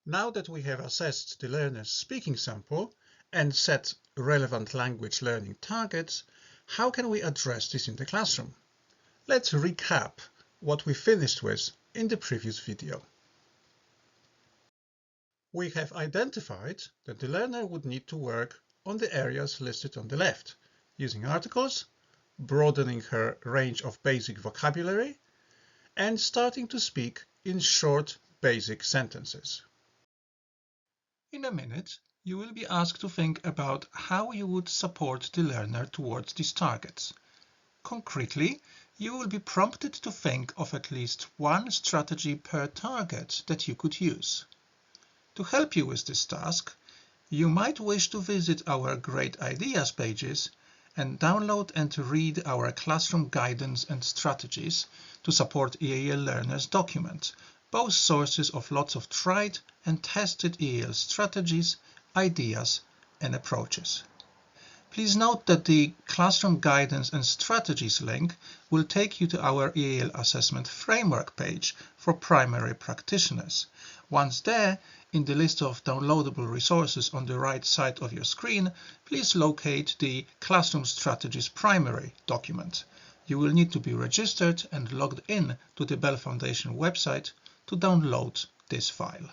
Now that we have assessed the learner's speaking sample and set relevant language learning targets, how can we address this in the classroom? Let's recap what we finished with in the previous video. We have identified that the learner would need to work on the areas listed on the left, using articles, broadening her range of basic vocabulary, and starting to speak in short, basic sentences. In a minute, you will be asked to think about how you would support the learner towards these targets. Concretely, you will be prompted to think of at least one strategy per target that you could use. To help you with this task, you might wish to visit our Great Ideas pages and download and read our classroom guidance and strategies to support EAL learners document, both sources of lots of tried and tested EAL strategies, ideas, and approaches. Please note that the Classroom Guidance and Strategies link will take you to our EAL Assessment Framework page for primary practitioners. Once there, in the list of downloadable resources on the right side of your screen, please locate the Classroom Strategies Primary document. You will need to be registered and logged in to the Bell Foundation website to download this file.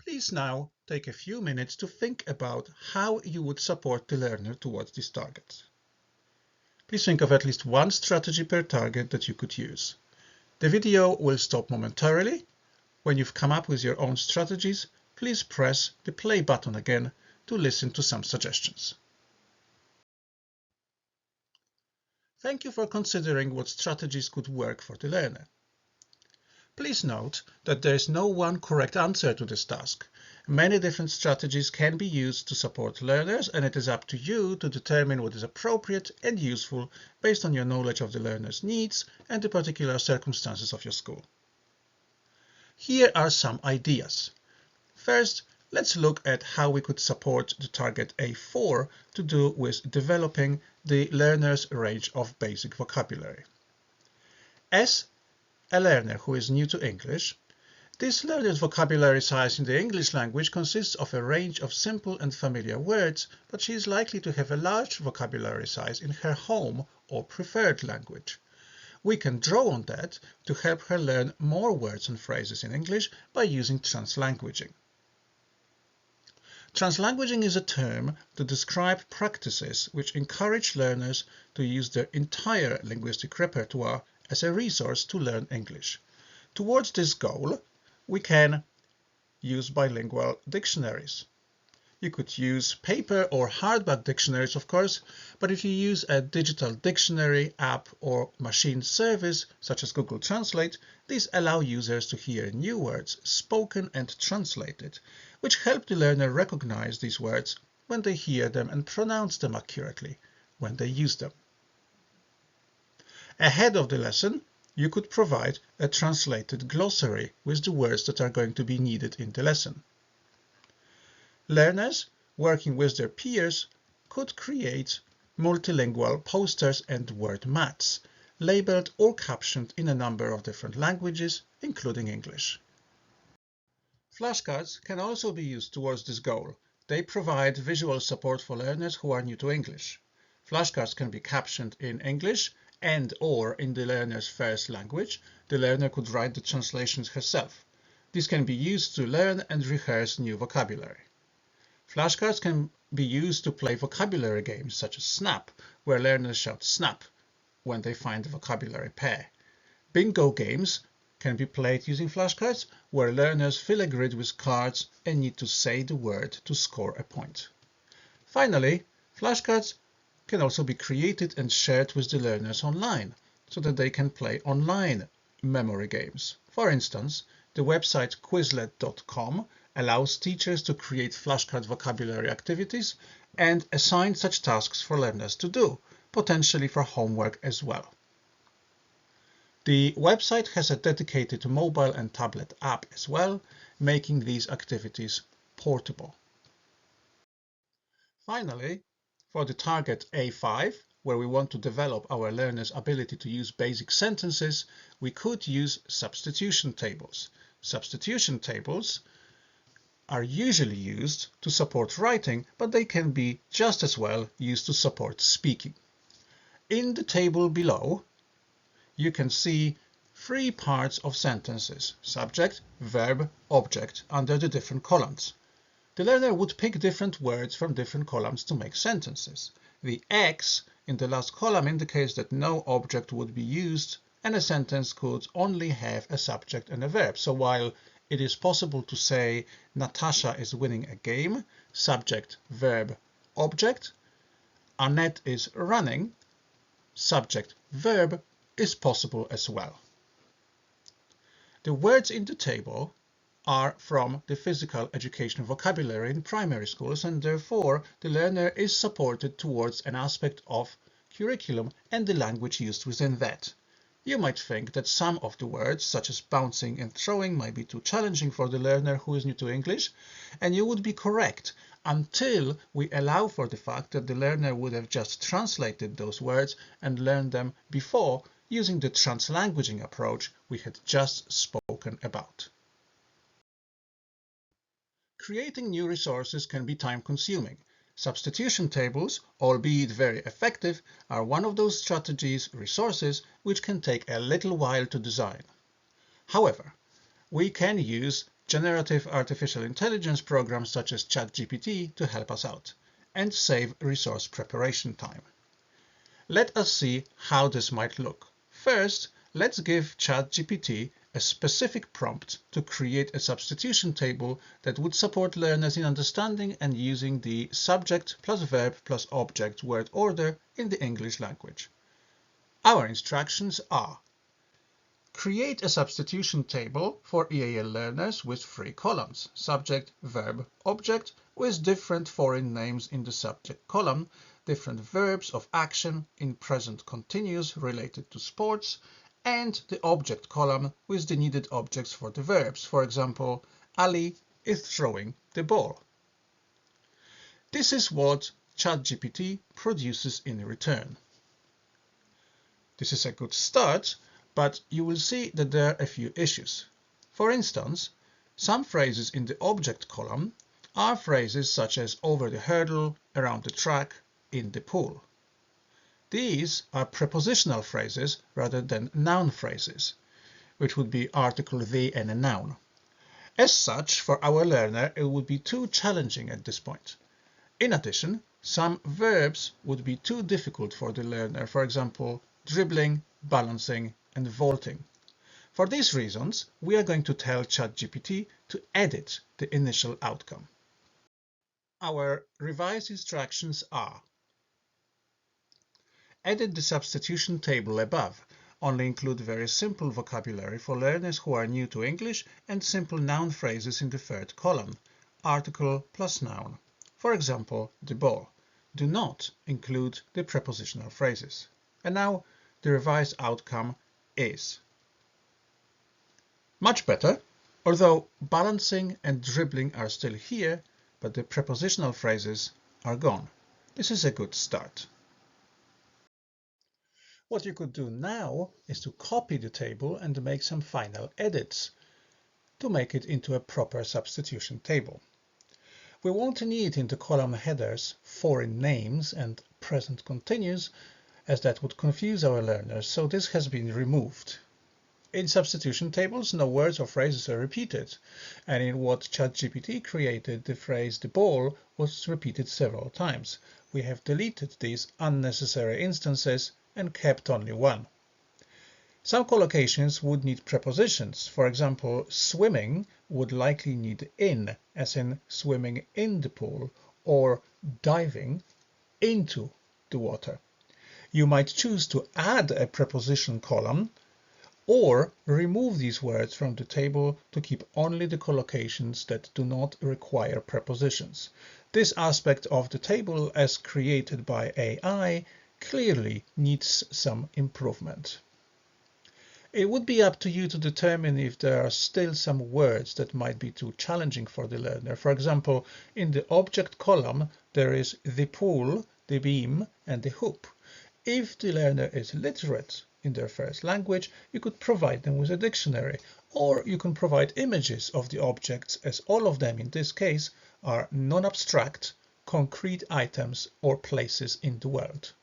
Please now take a few minutes to think about how you would support the learner towards these targets. Please think of at least one strategy per target that you could use. The video will stop momentarily. When you've come up with your own strategies, please press the play button again to listen to some suggestions. Thank you for considering what strategies could work for the learner. Please note that there is no one correct answer to this task. Many different strategies can be used to support learners, and it is up to you to determine what is appropriate and useful based on your knowledge of the learner's needs and the particular circumstances of your school. Here are some ideas. First, let's look at how we could support the target A4 to do with developing the learner's range of basic vocabulary. As a learner who is new to English, this learner's vocabulary size in the English language consists of a range of simple and familiar words, but she is likely to have a large vocabulary size in her home or preferred language. We can draw on that to help her learn more words and phrases in English by using translanguaging. Translanguaging is a term to describe practices which encourage learners to use their entire linguistic repertoire as a resource to learn English. Towards this goal, we can use bilingual dictionaries. You could use paper or hardback dictionaries, of course, but if you use a digital dictionary app or machine service, such as Google Translate, these allow users to hear new words spoken and translated, which help the learner recognize these words when they hear them and pronounce them accurately when they use them. Ahead of the lesson, you could provide a translated glossary with the words that are going to be needed in the lesson. Learners, working with their peers, could create multilingual posters and word mats, labeled or captioned in a number of different languages, including English. Flashcards can also be used towards this goal. They provide visual support for learners who are new to English. Flashcards can be captioned in English and/or in the learner's first language. The learner could write the translations herself. This can be used to learn and rehearse new vocabulary. Flashcards can be used to play vocabulary games such as Snap, where learners shout Snap when they find the vocabulary pair. Bingo games can be played using flashcards, where learners fill a grid with cards and need to say the word to score a point. Finally, flashcards can also be created and shared with the learners online, so that they can play online memory games. For instance, the website Quizlet.com allows teachers to create flashcard vocabulary activities and assign such tasks for learners to do, potentially for homework as well. The website has a dedicated mobile and tablet app as well, making these activities portable. Finally, for the target A5, where we want to develop our learners' ability to use basic sentences, we could use substitution tables. Substitution tables are usually used to support writing, but they can be just as well used to support speaking. In the table below, you can see three parts of sentences: subject, verb, object, under the different columns. The learner would pick different words from different columns to make sentences. The X in the last column indicates that no object would be used and a sentence could only have a subject and a verb. So while it is possible to say Natasha is winning a game, subject, verb, object, Annette is running, subject, verb, is possible as well. The words in the table are from the physical education vocabulary in primary schools, and therefore the learner is supported towards an aspect of curriculum and the language used within that. You might think that some of the words, such as bouncing and throwing, might be too challenging for the learner who is new to English, and you would be correct until we allow for the fact that the learner would have just translated those words and learned them before using the translanguaging approach we had just spoken about. Creating new resources can be time-consuming. Substitution tables, albeit very effective, are one of those resources which can take a little while to design. However, we can use generative artificial intelligence programs such as ChatGPT to help us out and save resource preparation time. Let us see how this might look. First, let's give ChatGPT a specific prompt to create a substitution table that would support learners in understanding and using the subject plus verb plus object word order in the English language. Our instructions are: create a substitution table for EAL learners with 3 columns, subject, verb, object, with different foreign names in the subject column, different verbs of action in present continuous related to sports, and the object column with the needed objects for the verbs. For example, Ali is throwing the ball. This is what ChatGPT produces in return. This is a good start, but you will see that there are a few issues. For instance, some phrases in the object column are phrases such as over the hurdle, around the track, in the pool. These are prepositional phrases rather than noun phrases, which would be article the and a noun. As such, for our learner, it would be too challenging at this point. In addition, some verbs would be too difficult for the learner, for example, dribbling, balancing, and vaulting. For these reasons, we are going to tell ChatGPT to edit the initial outcome. Our revised instructions are: edit the substitution table above. Only include very simple vocabulary for learners who are new to English and simple noun phrases in the 3rd column, article plus noun. For example, the ball. Do not include the prepositional phrases. And now the revised outcome is much better, although balancing and dribbling are still here, but the prepositional phrases are gone. This is a good start. What you could do now is to copy the table and make some final edits to make it into a proper substitution table. We won't need in the column headers foreign names and present continuous, as that would confuse our learners, so this has been removed. In substitution tables, no words or phrases are repeated, and in what ChatGPT created, the phrase "the ball" was repeated several times. We have deleted these unnecessary instances and kept only one. Some collocations would need prepositions. For example, swimming would likely need in, as in swimming in the pool, or diving into the water. You might choose to add a preposition column or remove these words from the table to keep only the collocations that do not require prepositions. This aspect of the table, as created by AI, clearly needs some improvement. It would be up to you to determine if there are still some words that might be too challenging for the learner. For example, in the object column, there is the pool, the beam, and the hoop. If the learner is literate in their first language, you could provide them with a dictionary, or you can provide images of the objects, as all of them in this case are non-abstract, concrete items or places in the world.